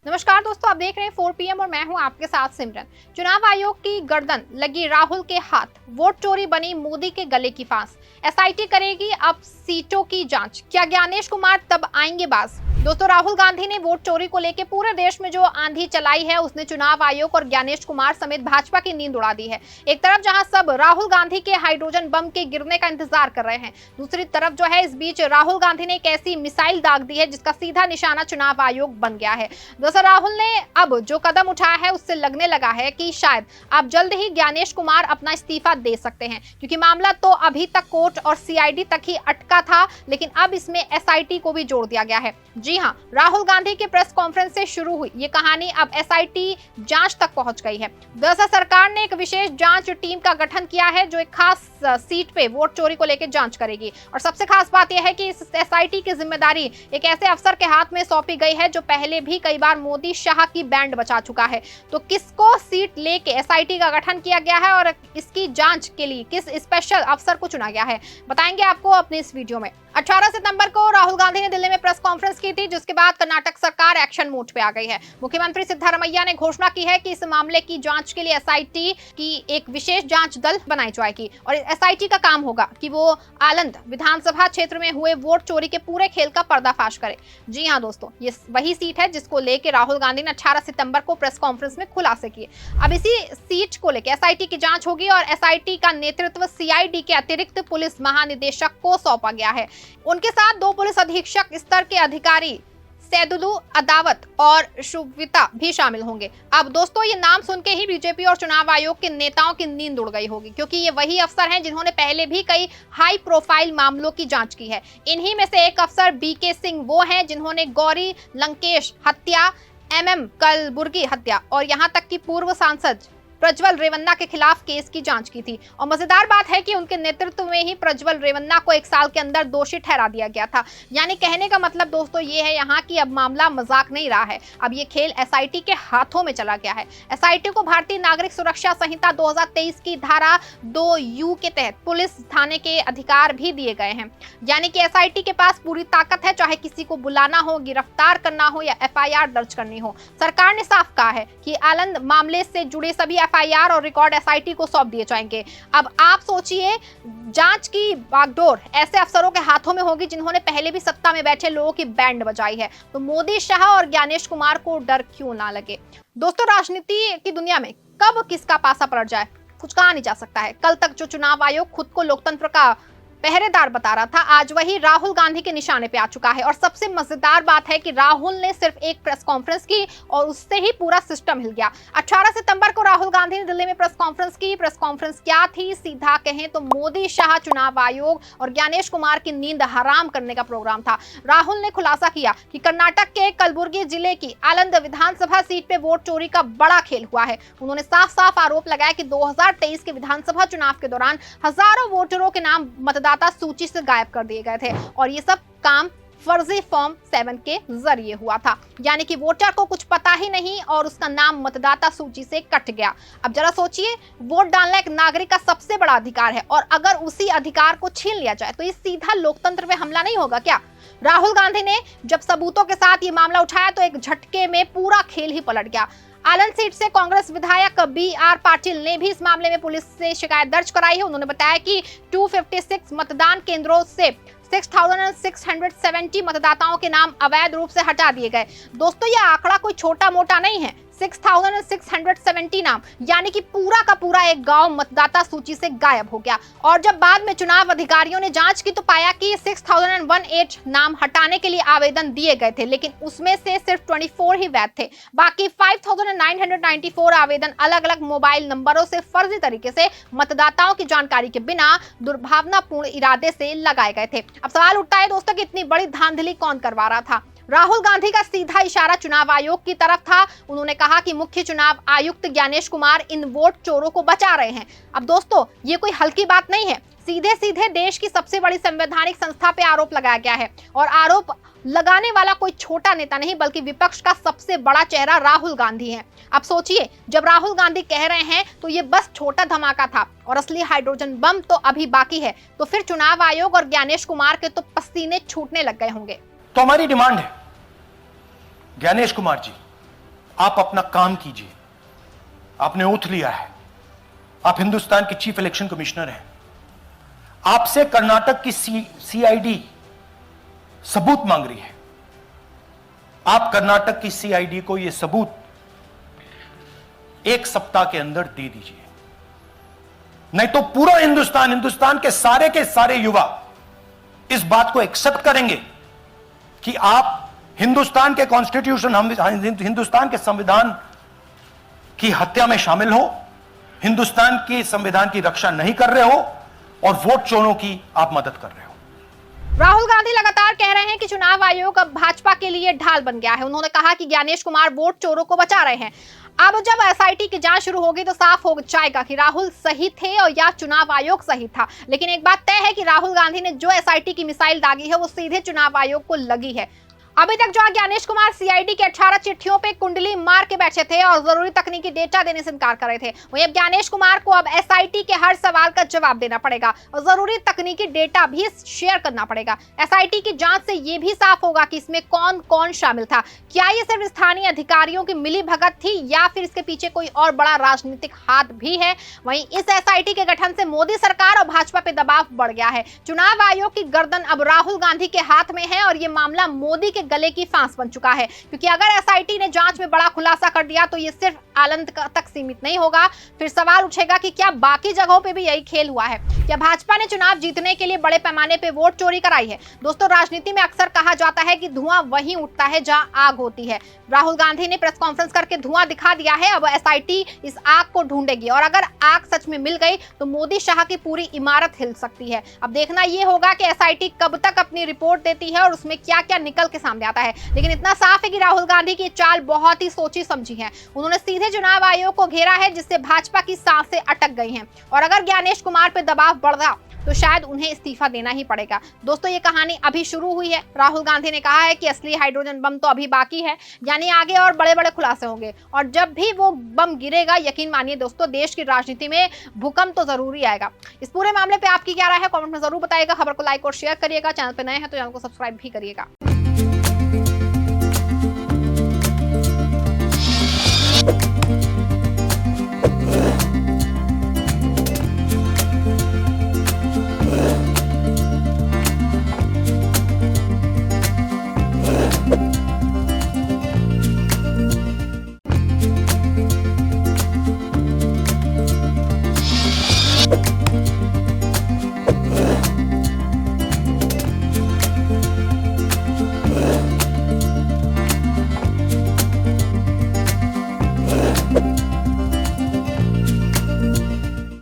नमस्कार दोस्तों, आप देख रहे हैं 4 PM और मैं हूं आपके साथ सिमरन। चुनाव आयोग की गर्दन लगी राहुल के हाथ, वोट चोरी बनी मोदी के गले की फांस। एसआईटी करेगी अब सीटों की जांच, क्या ज्ञानेश कुमार तब आएंगे बाज? दोस्तों, राहुल गांधी ने वोट चोरी को लेकर पूरे देश में जो आंधी चलाई है उसने चुनाव आयोग और ज्ञानेश कुमार समेत भाजपा की नींद उड़ा दी है। एक तरफ जहां सब राहुल गांधी के हाइड्रोजन बम के गिरने का इंतजार कर रहे हैं, दूसरी तरफ जो है इस बीच राहुल गांधी ने एक ऐसी मिसाइल दाग दी है जिसका सीधा निशाना चुनाव आयोग बन गया है। दोस्तों, राहुल ने अब जो कदम उठाया है उससे लगने लगा है कि शायद अब जल्द ही ज्ञानेश कुमार अपना इस्तीफा दे सकते हैं, क्योंकि मामला तो अभी तक कोर्ट और सीआईडी तक ही अटका था, लेकिन अब इसमें एसआईटी को भी जोड़ दिया गया है। जी हां, राहुल गांधी के प्रेस कॉन्फ्रेंस से शुरू हुई ये कहानी अब एसआईटी जांच तक पहुंच गई है। दरअसल सरकार ने एक विशेष जांच टीम का गठन किया है जो एक खास सीट पे वोट चोरी को लेकर जांच करेगी। और सबसे खास बात यह है कि इस एसआईटी की जिम्मेदारी एक ऐसे अफसर के हाथ में सौंपी गई है जो पहले भी कई बार मोदी शाह की बैंड बचा चुका है। तो किसको सीट लेके एसआईटी का गठन किया गया है और इसकी जांच के लिए किस स्पेशल अफसर को चुना गया है, बताएंगे आपको अपने इस वीडियो में। 18 सितंबर को राहुल गांधी ने दिल्ली में प्रेस कॉन्फ्रेंस की थी, जिसके बाद कर्नाटक सरकार एक्शन मोड पे आ गई है। मुख्यमंत्री सिद्धरामैया ने घोषणा की है कि इस मामले की जांच के लिए एसआईटी की एक विशेष जांच दल बनाई जाएगी और एसआईटी का काम होगा कि वो आलंद विधानसभा क्षेत्र में हुए वोट चोरी के पूरे खेल का पर्दाफाश करे। जी हां दोस्तों, ये वही सीट है जिसको लेकर राहुल गांधी ने 18 सितंबर को प्रेस कॉन्फ्रेंस में खुलासे किए। अब इसी सीट को लेकर एसआईटी की जांच होगी और एसआईटी का नेतृत्व सीआईडी के अतिरिक्त पुलिस महानिदेशक को सौंपा गया है। उनके साथ 2 पुलिस अधीक्षक स्तर के अधिकारी सैदुलू अदावत और शुभविता भी शामिल होंगे। अब दोस्तों, ये नाम सुन के ही बीजेपी और चुनाव आयोग के नेताओं की नींद उड़ गई होगी, क्योंकि ये वही अफसर हैं जिन्होंने पहले भी कई हाई प्रोफाइल मामलों की जांच की है। इन्हीं में से एक अफसर बीके सिंह वो हैं जिन्होंने गौरी लंकेश हत्या, MM कलबुर्गी हत्या और यहाँ तक कि पूर्व सांसद प्रज्वल रेवन्ना के खिलाफ केस की जांच की थी। और मजेदार बात है कि उनके नेतृत्व में ही प्रज्वल रेवन्ना को 1 साल के अंदर दोषी ठहरा दिया गया था। यानी कहने का मतलब दोस्तों ये है यहाँ की अब मामला मजाक नहीं रहा है, अब ये खेल एसआईटी के हाथों में चला गया है। एसआईटी को भारतीय नागरिक सुरक्षा संहिता 2023 की धारा 2U के तहत पुलिस थाने के अधिकार भी दिए गए हैं। यानी कि एसआईटी के पास पूरी ताकत है, चाहे किसी को बुलाना हो, गिरफ्तार करना हो या FIR दर्ज करनी हो। सरकार ने साफ कहा है कि आलंद मामले से जुड़े सभी FIR और रिकॉर्ड एसआईटी को सौंप दिए जाएंगे। अब आप सोचिए, जांच की बागडोर ऐसे अफसरों के हाथों में होगी जिन्होंने पहले भी सत्ता में बैठे लोगों की बैंड बजाई है। तो मोदी, शाह और ज्ञानेश कुमार को डर क्यों ना लगे? दोस्तों, राजनीति की दुनिया में कब किसका पासा पलट जाए कुछ कहा नहीं जा सकता है। कल तक जो चुनाव आयोग खुद को लोकतंत्र का पहरेदार बता रहा था, आज वही राहुल गांधी के निशाने पे आ चुका है। और सबसे मजेदार बात है कि राहुल ने सिर्फ एक प्रेस कॉन्फ्रेंस की और उससे ही पूरा सिस्टम हिल गया। 18 सितंबर को राहुल गांधी ने दिल्ली में प्रेस कॉन्फ्रेंस की। प्रेस कॉन्फ्रेंस क्या थी? सीधा कहें तो मोदी, शाह, चुनाव आयोग और ज्ञानेश कुमार की नींद हराम करने का प्रोग्राम था। राहुल ने खुलासा किया कि कर्नाटक के कलबुर्गी जिले की आलंद विधानसभा सीट पे वोट चोरी का बड़ा खेल हुआ है। उन्होंने साफ साफ आरोप लगाया कि 2023 के विधानसभा चुनाव के दौरान हजारों वोटरों के नाम मतदाता सूची से गायब कर दिए गए थे और ये सब काम फर्जी फॉर्म 7 के जरिए हुआ था। यानी कि वोटर को कुछ पता ही नहीं और उसका नाम मतदाता सूची से कट गया। अब जरा सोचिए, वोट डालना एक नागरिक का सबसे बड़ा अधिकार है और अगर उसी अधिकार को छीन लिया जाए तो ये सीधा लोकतंत्र पे हमला नहीं होगा क्या? राहुल गांधी ने जब सबूतों के साथ ये मामला उठाया तो एक झटके में पूरा खेल ही पलट गया। आलंद सीट से कांग्रेस विधायक BR पाटिल ने भी इस मामले में पुलिस से शिकायत दर्ज कराई है। उन्होंने बताया कि 256 मतदान केंद्रों से 6670 मतदाताओं के नाम अवैध रूप से हटा दिए गए। दोस्तों, यह आंकड़ा कोई छोटा मोटा नहीं है। 6670 नाम, यानी कि पूरा का पूरा एक गांव मतदाता सूची से गायब हो गया। और जब बाद में चुनाव अधिकारियों ने जांच की तो पाया कि 6018 नाम हटाने के लिए आवेदन दिए गए थे, लेकिन उसमें से सिर्फ 24 ही वैध थे। बाकी 5994 आवेदन अलग अलग मोबाइल नंबरों से फर्जी तरीके से मतदाताओं की जानकारी के बिना दुर्भावनापूर्ण इरादे से लगाए गए थे। अब सवाल उठता है दोस्तों कि इतनी बड़ी धांधली कौन करवा रहा था? राहुल गांधी का सीधा इशारा चुनाव आयोग की तरफ था। उन्होंने कहा कि मुख्य चुनाव आयुक्त ज्ञानेश कुमार इन वोट चोरों को बचा रहे हैं। अब दोस्तों, ये कोई हल्की बात नहीं है। सीधे सीधे देश की सबसे बड़ी संवैधानिक संस्था पे आरोप लगाया गया है और आरोप लगाने वाला कोई छोटा नेता नहीं बल्कि विपक्ष का सबसे बड़ा चेहरा राहुल गांधी है। अब सोचिए, जब राहुल गांधी कह रहे हैं तो ये बस छोटा धमाका था और असली हाइड्रोजन बम तो अभी बाकी है, तो फिर चुनाव आयोग और ज्ञानेश कुमार के तो पसीने छूटने लग गए होंगे। तो हमारी डिमांड है ज्ञानेश कुमार जी, आप अपना काम कीजिए। आपने ओथ लिया है, आप हिंदुस्तान के चीफ इलेक्शन कमिश्नर हैं। आपसे कर्नाटक की सीआईडी सबूत मांग रही है। आप कर्नाटक की सीआईडी को यह सबूत 1 सप्ताह के अंदर दे दीजिए, नहीं तो पूरा हिंदुस्तान के सारे युवा इस बात को एक्सेप्ट करेंगे कि आप हिंदुस्तान के कॉन्स्टिट्यूशन, हिंदुस्तान के संविधान की हत्या में शामिल हो, हिंदुस्तान के संविधान की रक्षा नहीं कर रहे हो और वोट चोरों की आप मदद कर रहे हो। राहुल गांधी लगातार कह रहे हैं कि चुनाव आयोग अब भाजपा के लिए ढाल बन गया है। उन्होंने कहा कि ज्ञानेश कुमार वोट चोरों को बचा रहे हैं। अब जब एसआईटी की जांच शुरू होगी तो साफ हो जाएगा कि राहुल सही थे और या चुनाव आयोग सही था। लेकिन एक बात तय है कि राहुल गांधी ने जो एसआईटी की मिसाइल दागी है वो सीधे चुनाव आयोग को लगी है। अभी तक जो ज्ञानेश कुमार सीआईडी के 18 चिट्ठियों पे कुंडली मार के बैठे थे और जरूरी तकनीकी डेटा देने से इनकार कर रहे थे, वहीं अब ज्ञानेश कुमार को अब एसआईटी के हर सवाल का जवाब देना पड़ेगा और जरूरी तकनीकी डेटा भी शेयर करना पड़ेगा। एसआईटी की जांच से ये भी साफ होगा कि इसमें कौन कौन शामिल था। क्या ये सिर्फ स्थानीय अधिकारियों की मिली भगत थी या फिर इसके पीछे कोई और बड़ा राजनीतिक हाथ भी है। वहीं इस एसआईटी के गठन से मोदी सरकार और भाजपा पे दबाव बढ़ गया है। चुनाव आयोग की गर्दन अब राहुल गांधी के हाथ में है और ये मामला मोदी के गले की फांस बन चुका है, क्योंकि अगर एसआईटी ने जांच में बड़ा खुलासा कर दिया तो ये सिर्फ आनंद तक सीमित नहीं होगा। फिर सवाल उठेगा कि क्या बाकी जगहों पे भी यही खेल हुआ है। क्या भाजपा ने चुनाव जीतने के लिए बड़े पैमाने पे वोट चोरी कराई है। दोस्तों, राजनीति में अक्सर कहा जाता है कि धुआं वहीं उठता है जहां आग होती है। राहुल गांधी ने प्रेस कॉन्फ्रेंस करके धुआं दिखा दिया है। अब एसआईटी इस आग को ढूंढेगी और अगर आग सच में मिल गई तो मोदी शाह की पूरी इमारत हिल सकती है। अब देखना यह होगा कि एसआईटी कब तक अपनी रिपोर्ट देती है और उसमें क्या क्या निकल के सामने आता है। लेकिन इतना साफ है कि राहुल गांधी की चाल बहुत ही सोची समझी है। उन्होंने सीधे चुनाव आयोग को घेरा है, जिससे भाजपा की सांसें अटक गई हैं और अगर ज्ञानेश कुमार पर दबाव बढ़ रहा तो शायद उन्हें इस्तीफा देना ही पड़ेगा। दोस्तों, ये कहानी अभी शुरू हुई है। राहुल गांधी ने कहा है कि असली हाइड्रोजन बम तो अभी बाकी है, यानी आगे और बड़े बड़े खुलासे होंगे और जब भी वो बम गिरेगा, यकीन मानिए दोस्तों, देश की राजनीति में भूकंप तो जरूरी आएगा। इस पूरे मामले पे आपकी क्या राय है, कमेंट में जरूर बताइएगा। खबर को लाइक और शेयर करिएगा। चैनल पे नए हैं तो चैनल को सब्सक्राइब भी करिएगा।